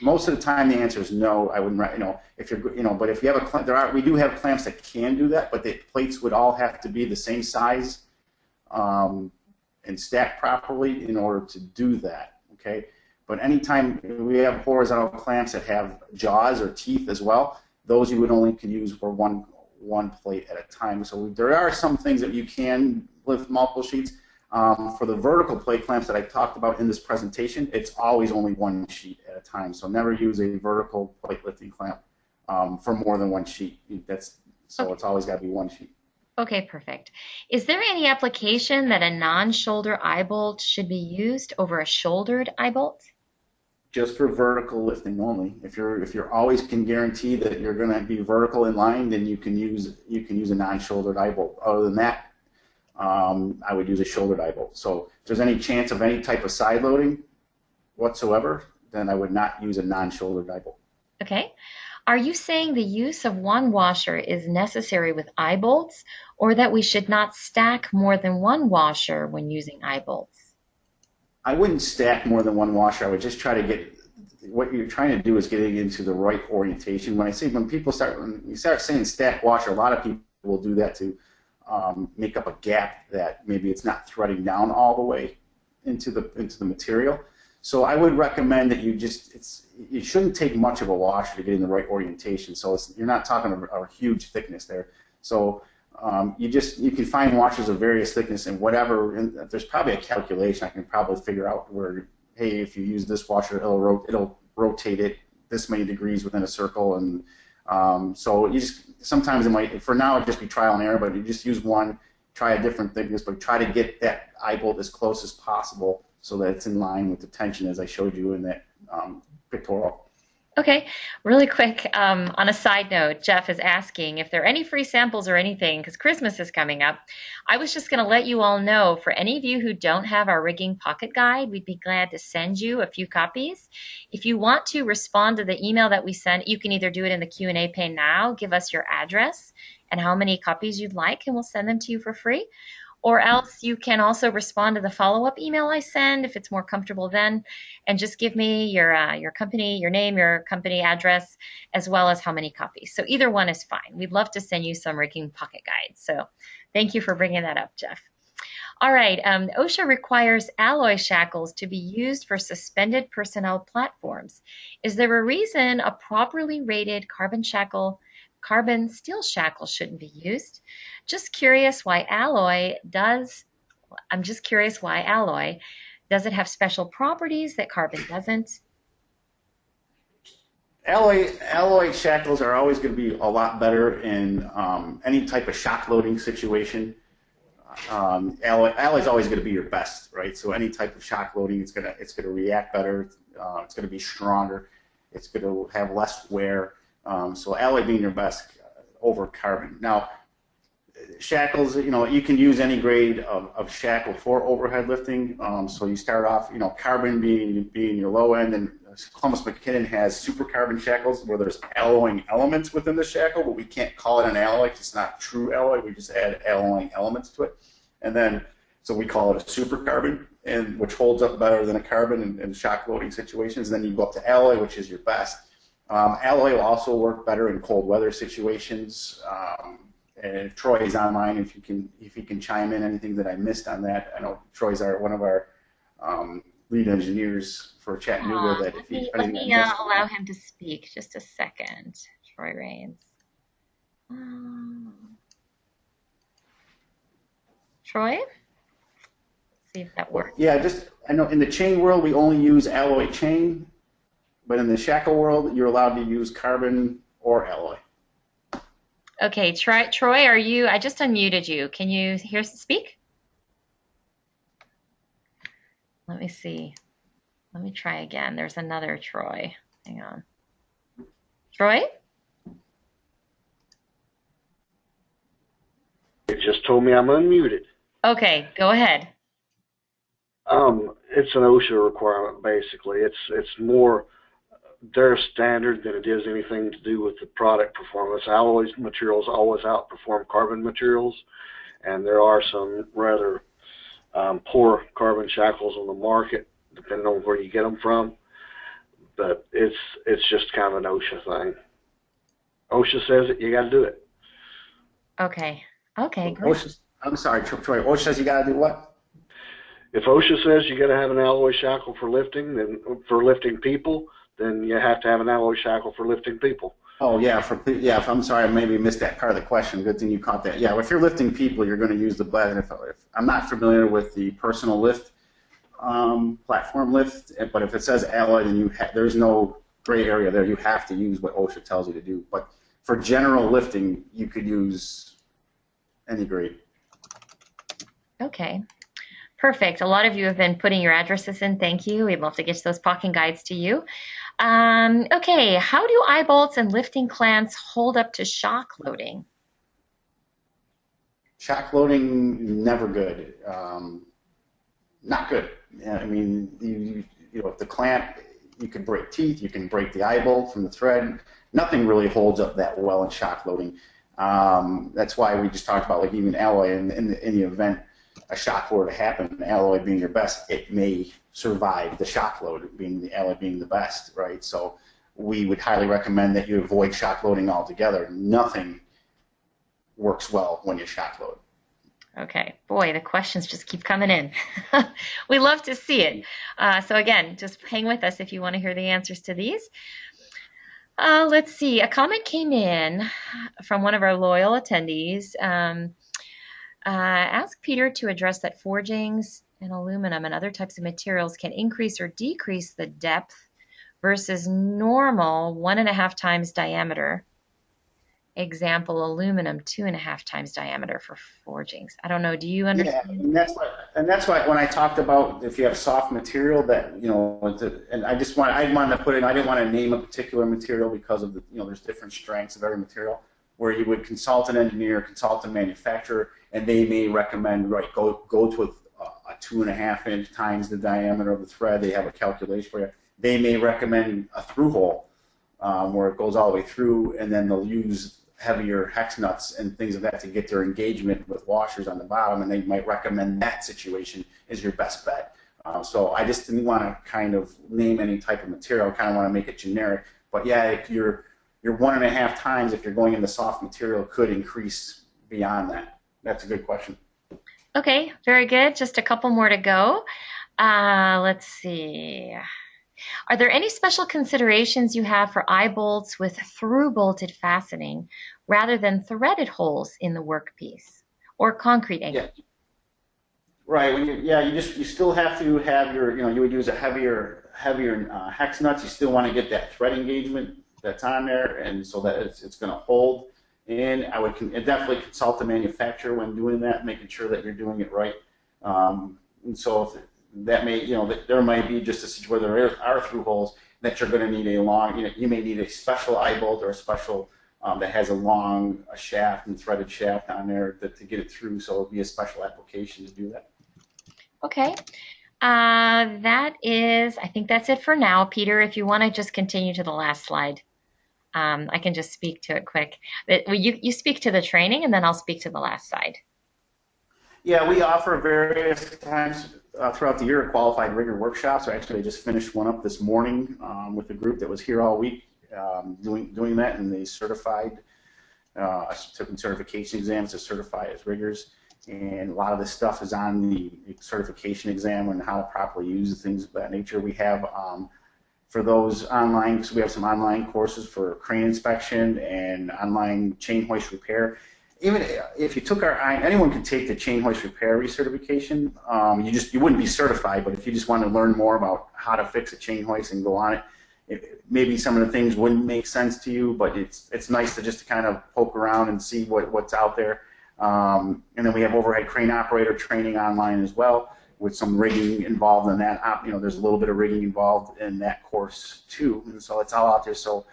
Most of the time, the answer is no. I wouldn't. If you're, but if you have a clamp, we do have clamps that can do that, but the plates would all have to be the same size and stacked properly in order to do that. Okay. But anytime we have horizontal clamps that have jaws or teeth as well, those you would only can use for one plate at a time. So there are some things that you can lift multiple sheets. For the vertical plate clamps that I talked about in this presentation, it's always only 1 sheet at a time. So never use a vertical plate lifting clamp for more than 1 sheet. It's always got to be 1 sheet. Okay, perfect. Is there any application that a non-shoulder eye bolt should be used over a shouldered eye bolt? Just for vertical lifting only. If you're always can guarantee that you're going to be vertical in line, then you can use a non-shouldered eye bolt. Other than that, I would use a shouldered eye bolt. So if there's any chance of any type of side loading whatsoever, then I would not use a non-shouldered eye bolt. Okay. Are you saying the use of one washer is necessary with eye bolts, or that we should not stack more than one washer when using eye bolts? I wouldn't stack more than one washer. I would just try to get, what you're trying to do is getting into the right orientation. When you start saying stack washer, a lot of people will do that to make up a gap that maybe it's not threading down all the way into the material. So I would recommend that you shouldn't take much of a washer to get in the right orientation. So you're not talking a huge thickness there. So you can find washers of various thickness and whatever. And there's probably a calculation I can probably figure out where, hey, if you use this washer, it'll rotate it this many degrees within a circle. And so sometimes it might, for now, it'd just be trial and error. But you just use one, try a different thickness, but try to get that eye bolt as close as possible so that it's in line with the tension as I showed you in that pictorial. Okay, really quick, on a side note, Jeff is asking if there are any free samples or anything, because Christmas is coming up. I was just going to let you all know, for any of you who don't have our rigging pocket guide, we'd be glad to send you a few copies. If you want to respond to the email that we sent, you can either do it in the Q&A pane now, give us your address and how many copies you'd like, and we'll send them to you for free. Or else you can also respond to the follow-up email I send if it's more comfortable then, and just give me your company, your name, your company address, as well as how many copies. So either one is fine. We'd love to send you some rigging pocket guides. So thank you for bringing that up, Jeff. All right, OSHA requires alloy shackles to be used for suspended personnel platforms. Is there a reason a properly rated carbon steel shackle shouldn't be used? I'm just curious why alloy. Does it have special properties that carbon doesn't? Alloy shackles are always going to be a lot better in any type of shock loading situation. Alloy's always going to be your best, right? So any type of shock loading, it's going to react better. It's going to be stronger. It's going to have less wear. So alloy being your best over carbon. Now, shackles, you can use any grade of shackle for overhead lifting. So you start off, carbon being your low end, and Columbus McKinnon has super carbon shackles where there's alloying elements within the shackle, but we can't call it an alloy because it's not true alloy. We just add alloying elements to it. And then, so we call it a super carbon, which holds up better than a carbon in shock loading situations. And then you go up to alloy, which is your best. Alloy will also work better in cold weather situations. And if Troy is online, if he can chime in anything that I missed on that. I know Troy's one of our lead engineers for Chattanooga. Let me allow him to speak. Just a second, Troy Raines. Troy? Let's see if that works. Yeah, I know in the chain world we only use alloy chain, but in the shackle world you're allowed to use carbon or alloy. Okay, Troy, I just unmuted you. Can you speak? Let me see. Let me try again. There's another Troy. Hang on. Troy? It just told me I'm unmuted. Okay, go ahead. It's an OSHA requirement, basically. It's more their standard than it is anything to do with the product performance. Alloy materials always outperform carbon materials, and there are some rather poor carbon shackles on the market, depending on where you get them from. But it's just kind of an OSHA thing. OSHA says it, you got to do it. Okay, great. I'm sorry, Troy. OSHA says you got to do what? If OSHA says you got to have an alloy shackle for lifting people, then you have to have an alloy shackle for lifting people. Oh yeah, I'm sorry, I maybe missed that part of the question. Good thing you caught that. Yeah, if you're lifting people, you're going to use the blade. And if I'm not familiar with the personal lift, platform lift, but if it says alloy, then there's no gray area there. You have to use what OSHA tells you to do. But for general lifting, you could use any grade. Okay. Perfect. A lot of you have been putting your addresses in. Thank you. We'd love to get those pocket guides to you. Okay, how do eye bolts and lifting clamps hold up to shock loading? Shock loading, never good. Not good. I mean, if the clamp, you can break teeth, you can break the eye bolt from the thread. nothing really holds up that well in shock loading. That's why we just talked about like even alloy in the event a shock were to happen, alloy being your best, it may survive the shock load, being the alloy being the best, right? So we would highly recommend that you avoid shock loading altogether. Nothing works well when you shock load. Okay, boy, the questions just keep coming in. We love to see it. So again, just hang with us if you want to hear the answers to these. Let's see, a comment came in from one of our loyal attendees. Ask Peter to address that forgings and aluminum and other types of materials can increase or decrease the depth versus normal 1.5 times diameter. Example, aluminum 2.5 times diameter for forgings. I don't know. Do you understand? Yeah, and that's why when I talked about if you have soft material that and I wanted to put in. I didn't want to name a particular material because of the there's different strengths of every material. Where you would consult an engineer, consult a manufacturer, and they may recommend go to a 2.5 inch times the diameter of the thread. They have a calculation for you. They may recommend a through hole where it goes all the way through, and then they'll use heavier hex nuts and things of that to get their engagement with washers on the bottom, and they might recommend that situation is your best bet. So I just didn't want to kind of name any type of material. I kind of want to make it generic. But yeah, if your 1.5 times, if you're going into soft material, could increase beyond that. That's a good question. Okay, very good. Just a couple more to go. Let's see. Are there any special considerations you have for eye bolts with through-bolted fastening rather than threaded holes in the workpiece or concrete angle? Yeah. Right. You still have to have your, you would use a heavier hex nuts. You still want to get that thread engagement that's on there, and so that it's going to hold. And I would definitely consult the manufacturer when doing that, making sure that you're doing it right. And so if that may, there might be just a situation where there are through holes that you're going to need a long, you may need a special eye bolt or a special that has a long shaft and threaded shaft on there to get it through. So it'll be a special application to do that. Okay. I think that's it for now. Peter, if you want to just continue to the last slide, I can just speak to it quick. You speak to the training, and then I'll speak to the last side. Yeah, we offer various times throughout the year qualified rigger workshops. Actually, I just finished one up this morning with a group that was here all week doing that, and they certified, took certification exams to certify as riggers. And a lot of this stuff is on the certification exam and how to properly use things of that nature. We have, for those online, so we have some online courses for crane inspection and online chain hoist repair. Even if you took anyone can take the chain hoist repair recertification. You wouldn't be certified, but if you just want to learn more about how to fix a chain hoist and go on it, maybe some of the things wouldn't make sense to you, but it's nice to just kind of poke around and see what's out there. And then we have overhead crane operator training online as well, with some rigging involved in that. There's a little bit of rigging involved in that course too, and so it's all out there. So,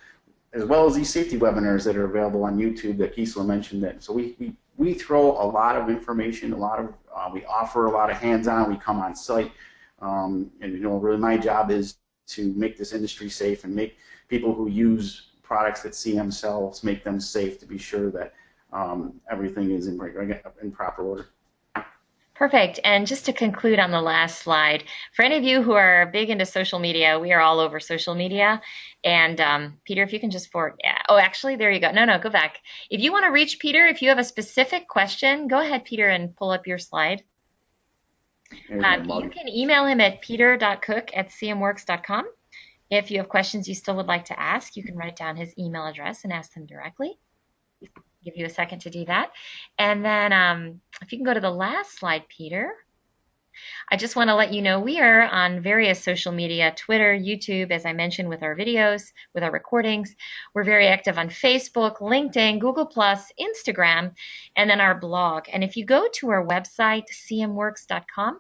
as well as these safety webinars that are available on YouTube that Gisela mentioned. That so we throw a lot of information, we offer a lot of hands-on. We come on site, and really my job is to make this industry safe and make people who use products that see themselves, make them safe, to be sure that everything is in proper order. Perfect. And just to conclude on the last slide, for any of you who are big into social media, we are all over social media. And Peter, if you can just forward. Yeah. Oh, actually, there you go. No, go back. If you want to reach Peter, if you have a specific question, go ahead, Peter, and pull up your slide. You can email him at peter.cook@cmworks.com. If you have questions you still would like to ask, you can write down his email address and ask him directly. Give you a second to do that. And then if you can go to the last slide, Peter. I just want to let you know we are on various social media, Twitter, YouTube, as I mentioned, with our videos, with our recordings. We're very active on Facebook, LinkedIn, Google+, Instagram, and then our blog. And if you go to our website, cmworks.com,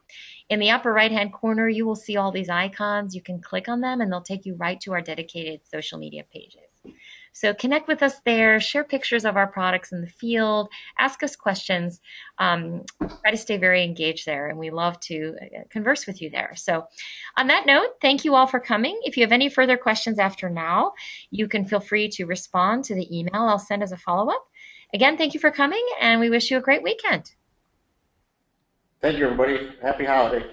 in the upper right-hand corner, you will see all these icons. You can click on them, and they'll take you right to our dedicated social media pages. So connect with us there, share pictures of our products in the field, ask us questions, try to stay very engaged there, and we love to converse with you there. So on that note, thank you all for coming. If you have any further questions after now, you can feel free to respond to the email I'll send as a follow-up. Again, thank you for coming, and we wish you a great weekend. Thank you, everybody. Happy holiday.